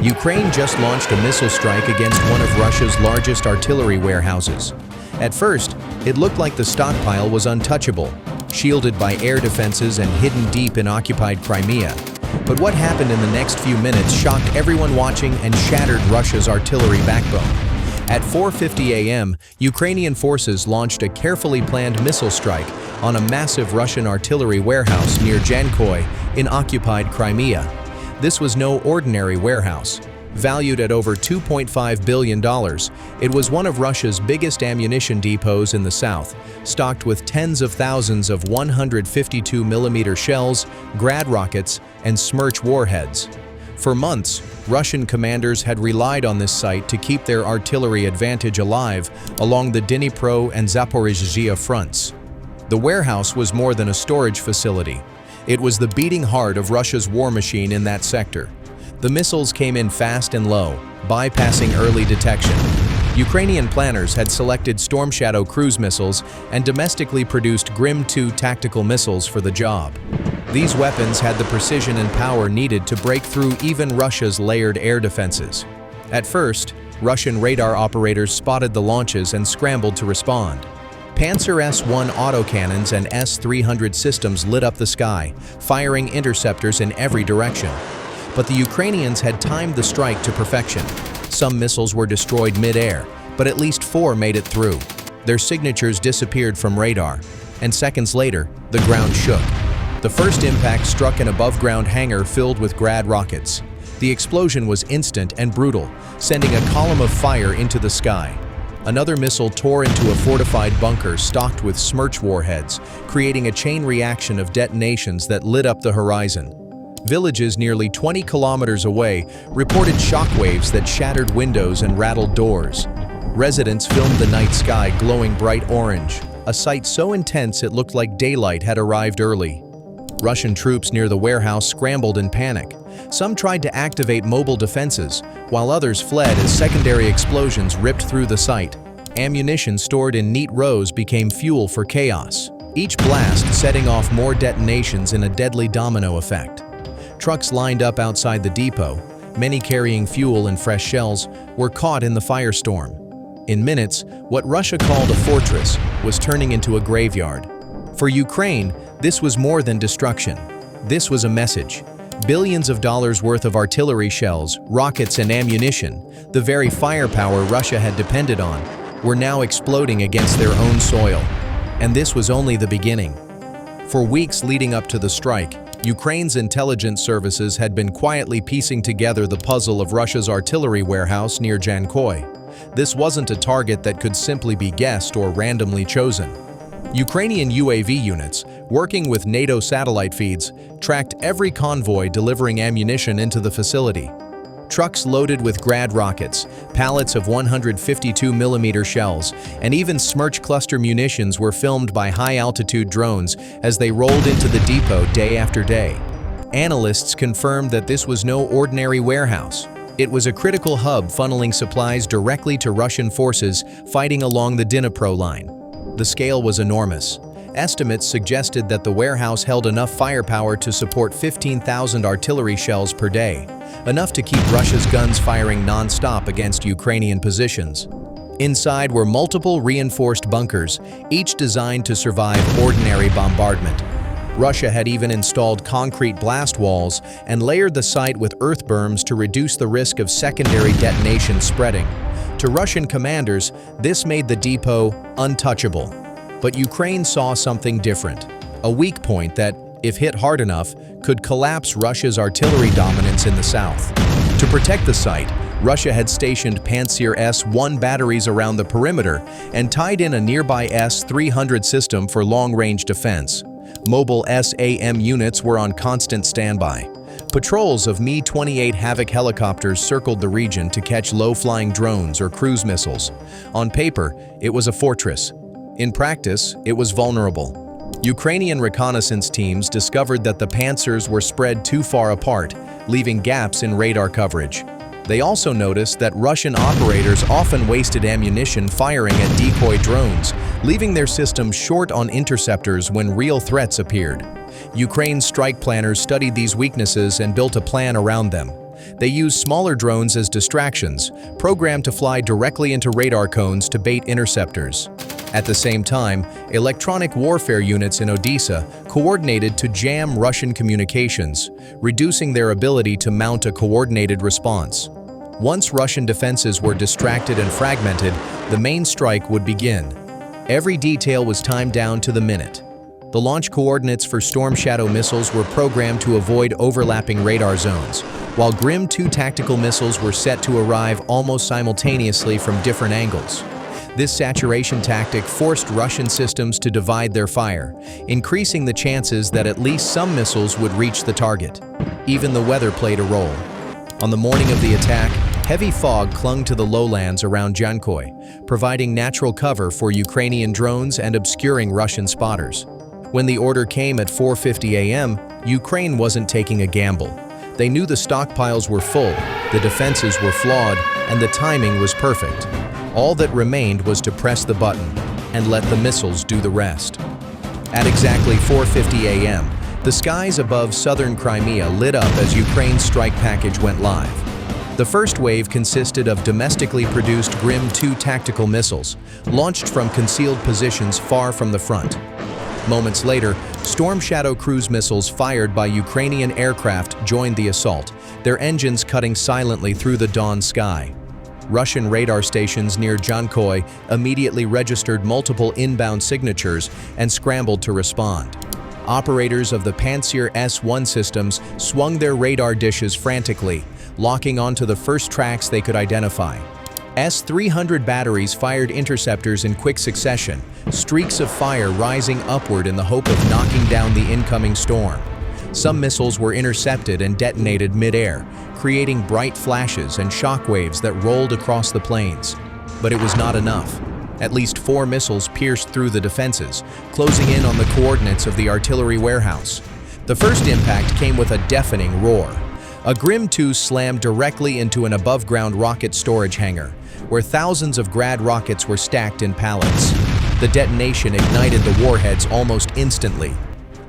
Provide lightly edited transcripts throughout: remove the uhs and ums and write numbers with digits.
Ukraine just launched a missile strike against one of Russia's largest artillery warehouses. At first, it looked like the stockpile was untouchable, shielded by air defenses and hidden deep in occupied Crimea. But what happened in the next few minutes shocked everyone watching and shattered Russia's artillery backbone. At 4:50 a.m., Ukrainian forces launched a carefully planned missile strike on a massive Russian artillery warehouse near Jankoy in occupied Crimea. This was no ordinary warehouse. Valued at over $2.5 billion, it was one of Russia's biggest ammunition depots in the south, stocked with tens of thousands of 152mm shells, Grad rockets, and Smerch warheads. For months, Russian commanders had relied on this site to keep their artillery advantage alive along the Dnipro and Zaporizhzhia fronts. The warehouse was more than a storage facility. It was the beating heart of Russia's war machine in that sector. The missiles came in fast and low, bypassing early detection. Ukrainian planners had selected Storm Shadow cruise missiles and domestically produced Grim 2 tactical missiles for the job. These weapons had the precision and power needed to break through even Russia's layered air defenses. At first, Russian radar operators spotted the launches and scrambled to respond. Panzer S-1 autocannons and S-300 systems lit up the sky, firing interceptors in every direction. But the Ukrainians had timed the strike to perfection. Some missiles were destroyed mid-air, but at least 4 made it through. Their signatures disappeared from radar, and seconds later, the ground shook. The first impact struck an above-ground hangar filled with Grad rockets. The explosion was instant and brutal, sending a column of fire into the sky. Another missile tore into a fortified bunker stocked with Smerch warheads, creating a chain reaction of detonations that lit up the horizon. Villages nearly 20 kilometers away reported shockwaves that shattered windows and rattled doors. Residents filmed the night sky glowing bright orange, a sight so intense it looked like daylight had arrived early. Russian troops near the warehouse scrambled in panic. Some tried to activate mobile defenses, while others fled as secondary explosions ripped through the site. Ammunition stored in neat rows became fuel for chaos, each blast setting off more detonations in a deadly domino effect. Trucks lined up outside the depot, many carrying fuel and fresh shells, were caught in the firestorm. In minutes, what Russia called a fortress was turning into a graveyard. For Ukraine, this was more than destruction. This was a message. Billions of dollars worth of artillery shells, rockets, and ammunition, the very firepower Russia had depended on, were now exploding against their own soil. And this was only the beginning. For weeks leading up to the strike, Ukraine's intelligence services had been quietly piecing together the puzzle of Russia's artillery warehouse near Jankoy. This wasn't a target that could simply be guessed or randomly chosen. Ukrainian UAV units, working with NATO satellite feeds, tracked every convoy delivering ammunition into the facility. Trucks loaded with Grad rockets, pallets of 152mm shells, and even Smerch cluster munitions were filmed by high-altitude drones as they rolled into the depot day after day. Analysts confirmed that this was no ordinary warehouse. It was a critical hub funneling supplies directly to Russian forces fighting along the Dnipro line. The scale was enormous. Estimates suggested that the warehouse held enough firepower to support 15,000 artillery shells per day, enough to keep Russia's guns firing non-stop against Ukrainian positions. Inside were multiple reinforced bunkers, each designed to survive ordinary bombardment. Russia had even installed concrete blast walls and layered the site with earth berms to reduce the risk of secondary detonation spreading. To Russian commanders, this made the depot untouchable. But Ukraine saw something different, a weak point that, if hit hard enough, could collapse Russia's artillery dominance in the south. To protect the site, Russia had stationed Panzer S-1 batteries around the perimeter and tied in a nearby S-300 system for long-range defense. Mobile SAM units were on constant standby. Patrols of Mi-28 Havoc helicopters circled the region to catch low-flying drones or cruise missiles. On paper, it was a fortress. In practice, it was vulnerable. Ukrainian reconnaissance teams discovered that the panzers were spread too far apart, leaving gaps in radar coverage. They also noticed that Russian operators often wasted ammunition firing at decoy drones, leaving their systems short on interceptors when real threats appeared. Ukraine's strike planners studied these weaknesses and built a plan around them. They used smaller drones as distractions, programmed to fly directly into radar cones to bait interceptors. At the same time, electronic warfare units in Odessa coordinated to jam Russian communications, reducing their ability to mount a coordinated response. Once Russian defenses were distracted and fragmented, the main strike would begin. Every detail was timed down to the minute. The launch coordinates for Storm Shadow missiles were programmed to avoid overlapping radar zones, while Grim 2 tactical missiles were set to arrive almost simultaneously from different angles. This saturation tactic forced Russian systems to divide their fire, increasing the chances that at least some missiles would reach the target. Even the weather played a role. On the morning of the attack, heavy fog clung to the lowlands around Jankoy, providing natural cover for Ukrainian drones and obscuring Russian spotters. When the order came at 4:50 a.m., Ukraine wasn't taking a gamble. They knew the stockpiles were full, the defenses were flawed, and the timing was perfect. All that remained was to press the button and let the missiles do the rest. At exactly 4:50 a.m., the skies above southern Crimea lit up as Ukraine's strike package went live. The first wave consisted of domestically produced Grim 2 tactical missiles, launched from concealed positions far from the front. Moments later, Storm Shadow cruise missiles fired by Ukrainian aircraft joined the assault, their engines cutting silently through the dawn sky. Russian radar stations near Jankoy immediately registered multiple inbound signatures and scrambled to respond. Operators of the Pantsir S-1 systems swung their radar dishes frantically, locking onto the first tracks they could identify. S-300 batteries fired interceptors in quick succession, streaks of fire rising upward in the hope of knocking down the incoming storm. Some missiles were intercepted and detonated mid-air, creating bright flashes and shockwaves that rolled across the plains. But it was not enough. At least 4 missiles pierced through the defenses, closing in on the coordinates of the artillery warehouse. The first impact came with a deafening roar. A Grim 2 slammed directly into an above-ground rocket storage hangar, where thousands of Grad rockets were stacked in pallets. The detonation ignited the warheads almost instantly.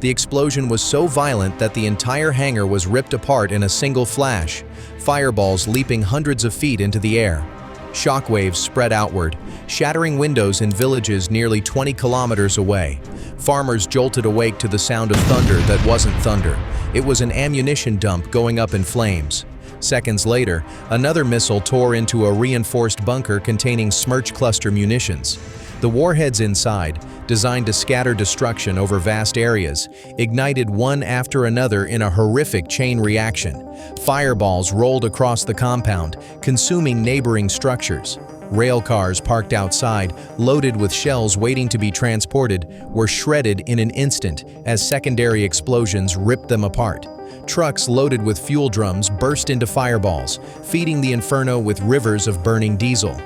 The explosion was so violent that the entire hangar was ripped apart in a single flash, fireballs leaping hundreds of feet into the air. Shockwaves spread outward, shattering windows in villages nearly 20 kilometers away. Farmers jolted awake to the sound of thunder that wasn't thunder. It was an ammunition dump going up in flames. Seconds later, another missile tore into a reinforced bunker containing Smerch cluster munitions. The warheads inside, designed to scatter destruction over vast areas, ignited one after another in a horrific chain reaction. Fireballs rolled across the compound, consuming neighboring structures. Rail cars parked outside, loaded with shells waiting to be transported, were shredded in an instant as secondary explosions ripped them apart. Trucks loaded with fuel drums burst into fireballs, feeding the inferno with rivers of burning diesel.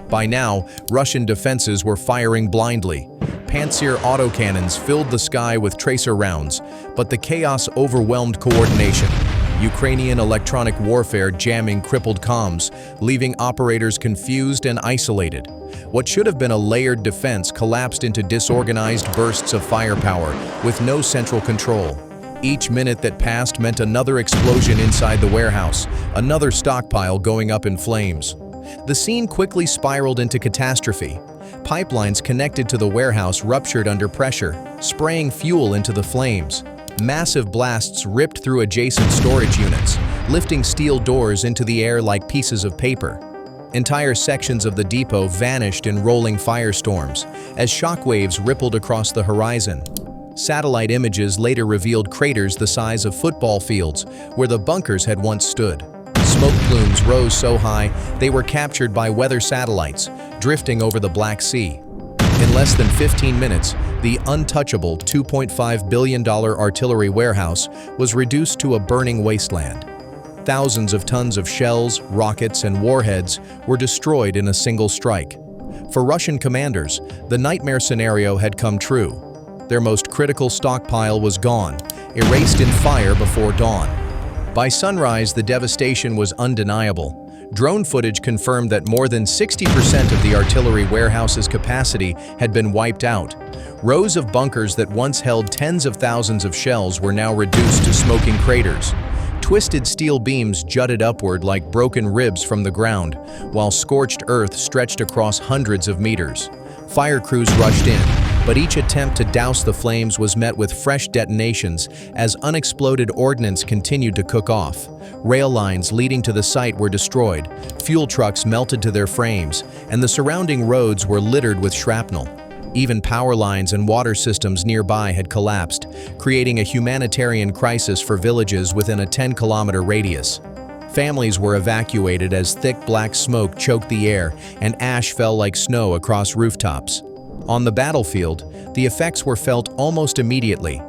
By now, Russian defenses were firing blindly. Pantsir autocannons filled the sky with tracer rounds, but the chaos overwhelmed coordination. Ukrainian electronic warfare jamming crippled comms, leaving operators confused and isolated. What should have been a layered defense collapsed into disorganized bursts of firepower with no central control. Each minute that passed meant another explosion inside the warehouse, another stockpile going up in flames. The scene quickly spiraled into catastrophe. Pipelines connected to the warehouse ruptured under pressure, spraying fuel into the flames. Massive blasts ripped through adjacent storage units, lifting steel doors into the air like pieces of paper. Entire sections of the depot vanished in rolling firestorms as shockwaves rippled across the horizon. Satellite images later revealed craters the size of football fields where the bunkers had once stood. Smoke plumes rose so high they were captured by weather satellites, drifting over the Black Sea. In less than 15 minutes, the untouchable $2.5 billion artillery warehouse was reduced to a burning wasteland. Thousands of tons of shells, rockets, and warheads were destroyed in a single strike. For Russian commanders, the nightmare scenario had come true. Their most critical stockpile was gone, erased in fire before dawn. By sunrise, the devastation was undeniable. Drone footage confirmed that more than 60% of the artillery warehouse's capacity had been wiped out. Rows of bunkers that once held tens of thousands of shells were now reduced to smoking craters. Twisted steel beams jutted upward like broken ribs from the ground, while scorched earth stretched across hundreds of meters. Fire crews rushed in, but each attempt to douse the flames was met with fresh detonations as unexploded ordnance continued to cook off. Rail lines leading to the site were destroyed, fuel trucks melted to their frames, and the surrounding roads were littered with shrapnel. Even power lines and water systems nearby had collapsed, creating a humanitarian crisis for villages within a 10-kilometer radius. Families were evacuated as thick black smoke choked the air and ash fell like snow across rooftops. On the battlefield, the effects were felt almost immediately.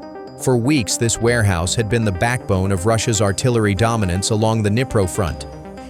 For weeks, this warehouse had been the backbone of Russia's artillery dominance along the Dnipro front.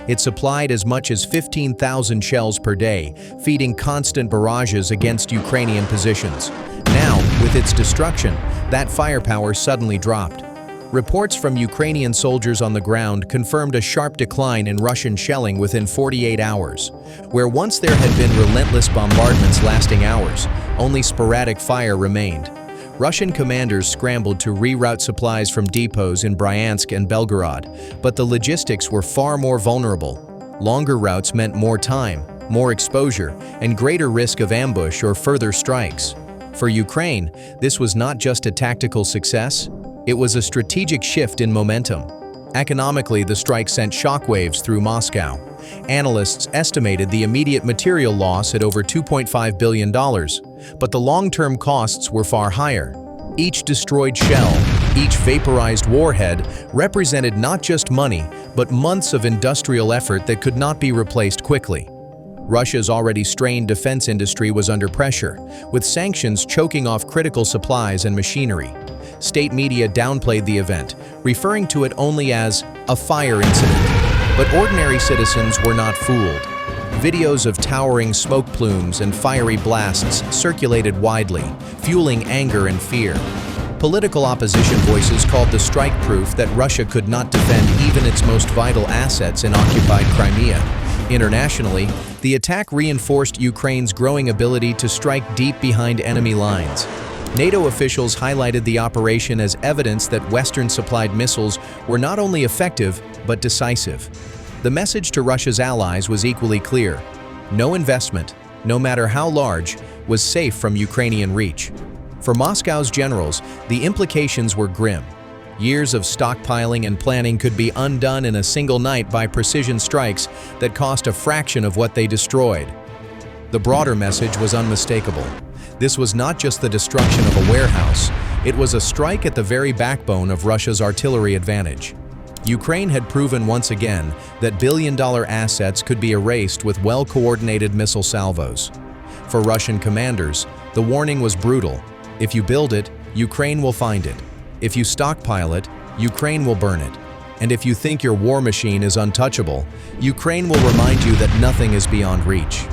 It supplied as much as 15,000 shells per day, feeding constant barrages against Ukrainian positions. Now, with its destruction, that firepower suddenly dropped. Reports from Ukrainian soldiers on the ground confirmed a sharp decline in Russian shelling within 48 hours. Where once there had been relentless bombardments lasting hours, only sporadic fire remained. Russian commanders scrambled to reroute supplies from depots in Bryansk and Belgorod, but the logistics were far more vulnerable. Longer routes meant more time, more exposure, and greater risk of ambush or further strikes. For Ukraine, this was not just a tactical success, it was a strategic shift in momentum. Economically, the strike sent shockwaves through Moscow. Analysts estimated the immediate material loss at over $2.5 billion, but the long-term costs were far higher. Each destroyed shell, each vaporized warhead represented not just money, but months of industrial effort that could not be replaced quickly. Russia's already strained defense industry was under pressure, with sanctions choking off critical supplies and machinery. State media downplayed the event, referring to it only as a fire incident. But ordinary citizens were not fooled. Videos of towering smoke plumes and fiery blasts circulated widely, fueling anger and fear. Political opposition voices called the strike proof that Russia could not defend even its most vital assets in occupied Crimea. Internationally, the attack reinforced Ukraine's growing ability to strike deep behind enemy lines. NATO officials highlighted the operation as evidence that Western-supplied missiles were not only effective, but decisive. The message to Russia's allies was equally clear. No investment, no matter how large, was safe from Ukrainian reach. For Moscow's generals, the implications were grim. Years of stockpiling and planning could be undone in a single night by precision strikes that cost a fraction of what they destroyed. The broader message was unmistakable. This was not just the destruction of a warehouse, it was a strike at the very backbone of Russia's artillery advantage. Ukraine had proven once again that billion-dollar assets could be erased with well-coordinated missile salvos. For Russian commanders, the warning was brutal. If you build it, Ukraine will find it. If you stockpile it, Ukraine will burn it. And if you think your war machine is untouchable, Ukraine will remind you that nothing is beyond reach.